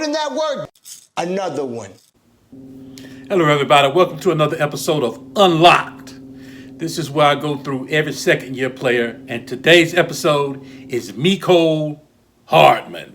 in that word, another one. Hello, everybody. Welcome to another episode of Unlocked. This is where I go through every second year player, and today's episode is MECOLE HARDMAN.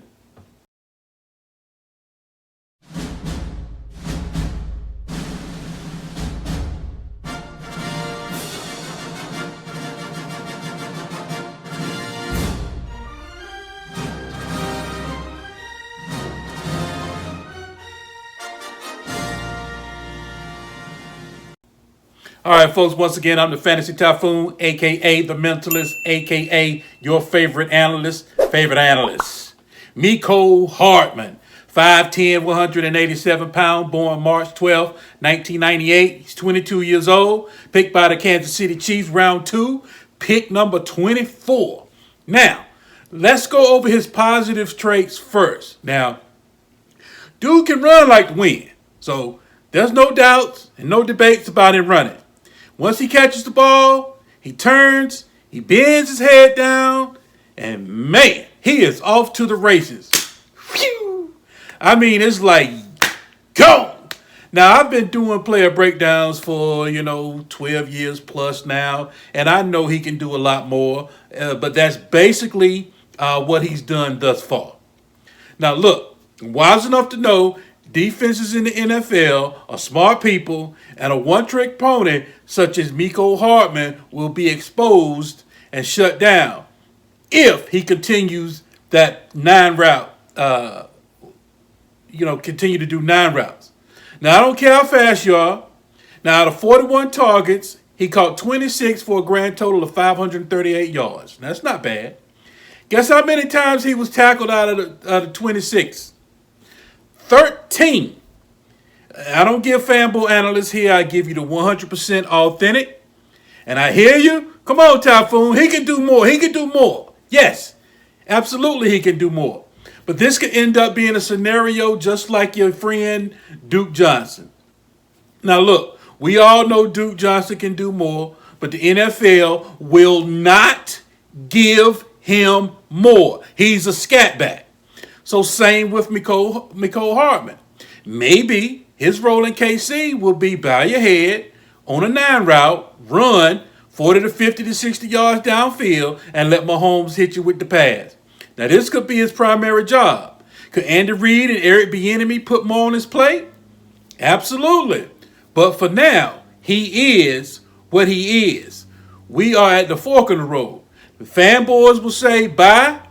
All right, folks, once again, I'm the Fantasy Typhoon, a.k.a. the Mentalist, a.k.a. your favorite analyst. MECOLE HARDMAN, 5'10", 187 pounds, born March 12, 1998. He's 22 years old, picked by the Kansas City Chiefs, round 2, pick number 24. Now, let's go over his positive traits first. Now, dude can run like the wind, so there's no doubts and no debates about him running. Once he catches the ball, he turns, he bends his head down, and man, he is off to the races. Phew! I mean, it's like, go! Now, I've been doing player breakdowns for, 12 years plus now, and I know he can do a lot more, but that's basically what he's done thus far. Now, look, I'm wise enough to know defenses in the NFL are smart people, and a one-trick pony such as MECOLE HARDMAN will be exposed and shut down if he continues that 9-route, continue to do 9 routes. Now, I don't care how fast you are. Now, out of 41 targets, he caught 26 for a grand total of 538 yards. That's not bad. Guess how many times he was tackled out of 26? 13. I don't give fanboy analysts here. I give you the 100% authentic. And I hear you. Come on, Typhoon. He can do more. He can do more. Yes, absolutely he can do more. But this could end up being a scenario just like your friend Duke Johnson. Now, look, we all know Duke Johnson can do more, but the NFL will not give him more. He's a scat back. So same with MECOLE HARDMAN. Maybe his role in KC will be bow your head on a 9 route, run 40 to 50 to 60 yards downfield, and let Mahomes hit you with the pass. Now, this could be his primary job. Could Andy Reid and Eric Bieniemy put more on his plate? Absolutely. But for now, he is what he is. We are at the fork in the road. The fanboys will say bye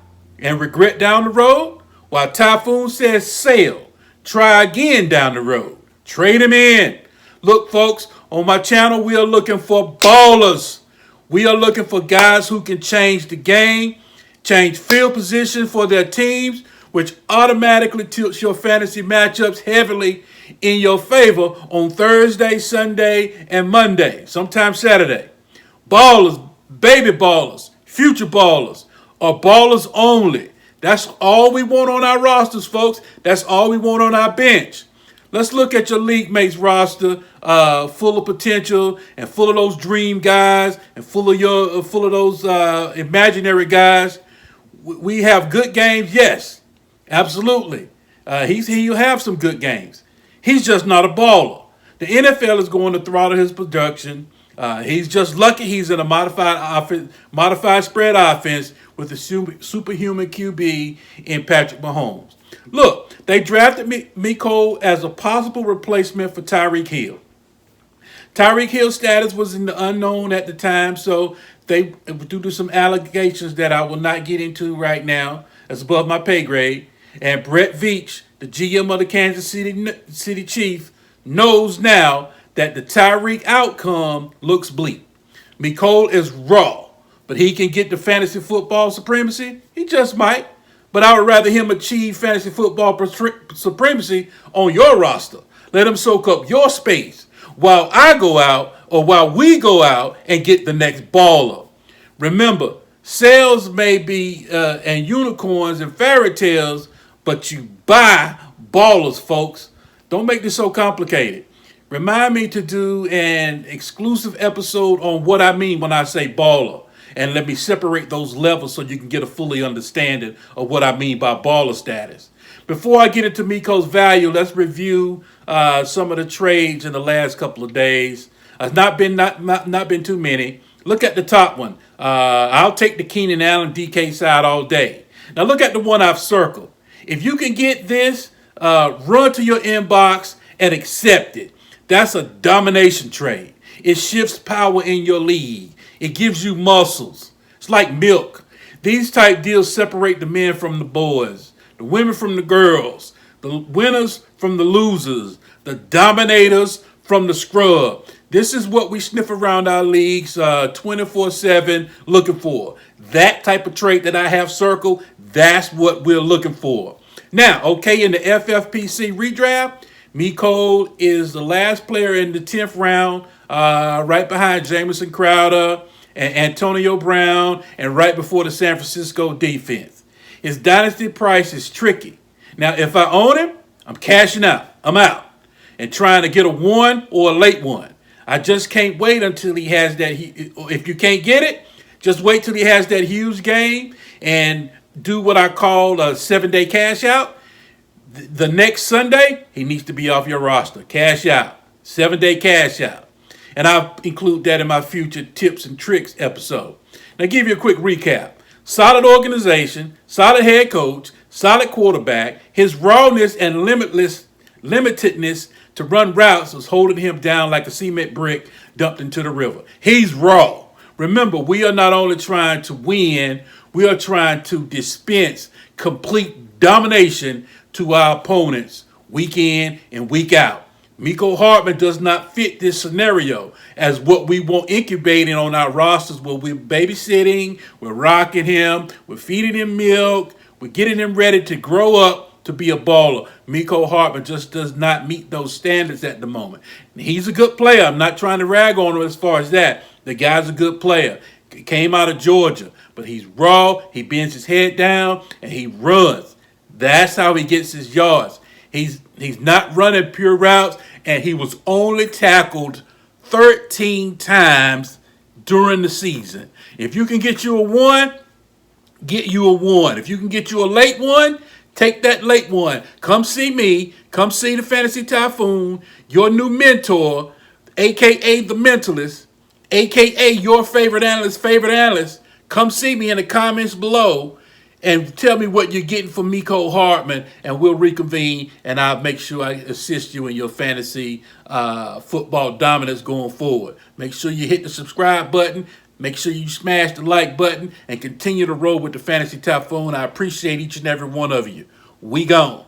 and regret down the road, while Typhoon says sail, try again down the road. Trade him in. Look, folks, on my channel, we are looking for ballers. We are looking for guys who can change the game, change field position for their teams, which automatically tilts your fantasy matchups heavily in your favor on Thursday, Sunday, and Monday, sometimes Saturday. Ballers, baby ballers, future ballers, or ballers only. That's all we want on our rosters, folks. That's all we want on our bench. Let's look at your league mates roster, full of potential and full of those dream guys and full of those imaginary guys. We have good games, yes, absolutely. He'll have some good games. He's just not a baller. The NFL is going to throttle his production. He's just lucky he's in a modified spread offense with a superhuman QB in Patrick Mahomes. Look, they drafted MECOLE as a possible replacement for Tyreek Hill. Tyreek Hill's status was in the unknown at the time, so they, due to some allegations that I will not get into right now, that's above my pay grade, and Brett Veach, the GM of the Kansas City Chiefs, knows now that the Tyreek outcome looks bleak. MECOLE is raw, but he can get the fantasy football supremacy. He just might. But I would rather him achieve fantasy football supremacy on your roster. Let him soak up your space while we go out and get the next baller. Remember, sales may be and unicorns and fairy tales, but you buy ballers, folks. Don't make this so complicated. Remind me to do an exclusive episode on what I mean when I say baller. And let me separate those levels so you can get a fully understanding of what I mean by baller status. Before I get into MECOLE's value, let's review some of the trades in the last couple of days. Not been too many. Look at the top one. I'll take the Keenan Allen DK side all day. Now look at the one I've circled. If you can get this, run to your inbox and accept it. That's a domination trade. It shifts power in your league. It gives you muscles. It's like milk. These type deals separate the men from the boys, the women from the girls, the winners from the losers, the dominators from the scrub. This is what we sniff around our leagues 24/7 looking for. That type of trade that I have circled, that's what we're looking for. Now, okay, in the FFPC redraft, MECOLE is the last player in the 10th round, right behind Jamison Crowder and Antonio Brown, and right before the San Francisco defense. His dynasty price is tricky. Now, if I own him, I'm cashing out. I'm out and trying to get a 1 or a late one. I just can't wait until he has that. If you can't get it, just wait till he has that huge game and do what I call a 7-day cash out. The next Sunday, he needs to be off your roster. Cash out. 7-day cash out. And I'll include that in my future tips and tricks episode. Now, give you a quick recap. Solid organization, solid head coach, solid quarterback. His rawness and limitedness to run routes was holding him down like a cement brick dumped into the river. He's raw. Remember, we are not only trying to win, we are trying to dispense complete domination to our opponents week in and week out. MECOLE Hardman does not fit this scenario as what we want incubating on our rosters where we're babysitting, we're rocking him, we're feeding him milk, we're getting him ready to grow up to be a baller. MECOLE Hardman just does not meet those standards at the moment. He's a good player. I'm not trying to rag on him as far as that. The guy's a good player. He came out of Georgia, but he's raw, he bends his head down, and he runs. That's how he gets his yards. He's not running pure routes, and he was only tackled 13 times during the season. If you can get you a 1, get you a 1. If you can get you a late one, take that late one. Come see me. Come see the Fantasy Typhoon, your new mentor, a.k.a. the Mentalist, a.k.a. your favorite analyst. Come see me in the comments below and tell me what you're getting from MECOLE Hardman, and we'll reconvene, and I'll make sure I assist you in your fantasy football dominance going forward. Make sure you hit the subscribe button. Make sure you smash the like button and continue to roll with the Fantasy Typhoon. I appreciate each and every one of you. We gone.